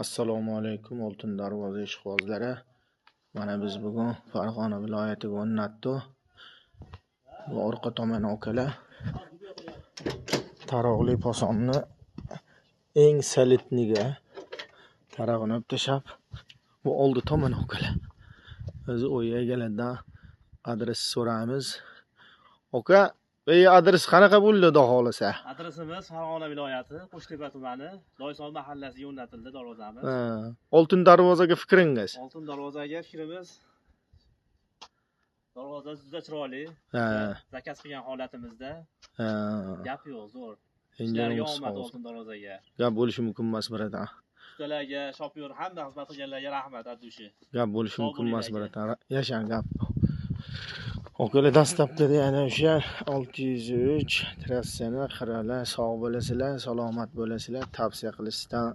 Assalomu alaykum Oltin darvoza ishqibozlari. Mana biz bugun Farg'ona viloyatiga o'rnatdi. Bu orqa tomon okalar taroqli posonni eng salitniga tarog'ini tashab, bu oldi tomon okalar. O'zi o'y egalaridan adres so'raymiz. Oka, adres qanaqa bo'ldi xudo xolasa? Adresimiz Farg'ona viloyati Qo'shtepa tumani, Loysol mahallasiga o'rnatildi darvozamiz. Oltin darvozaga fikringiz? Oltin darvozaga fikrimiz, darvoza juda chiroyli. Zakaz qilgan holatimizda gap yo'q, zo'r. Ishlarga omad oltin darvozaga. Gap bo'lishi mumkin emas biratan. Ustalarga, shopyor hamda xizmat qilganlarga rahmat adushi. Gap bo'lishi mumkin emas biratan. Yashan gap. Okalar dastlabda yana o'sha 603 trassani qirala sog' bo'lasizlar, salomat bo'lasizlar, tavsiya qilishdan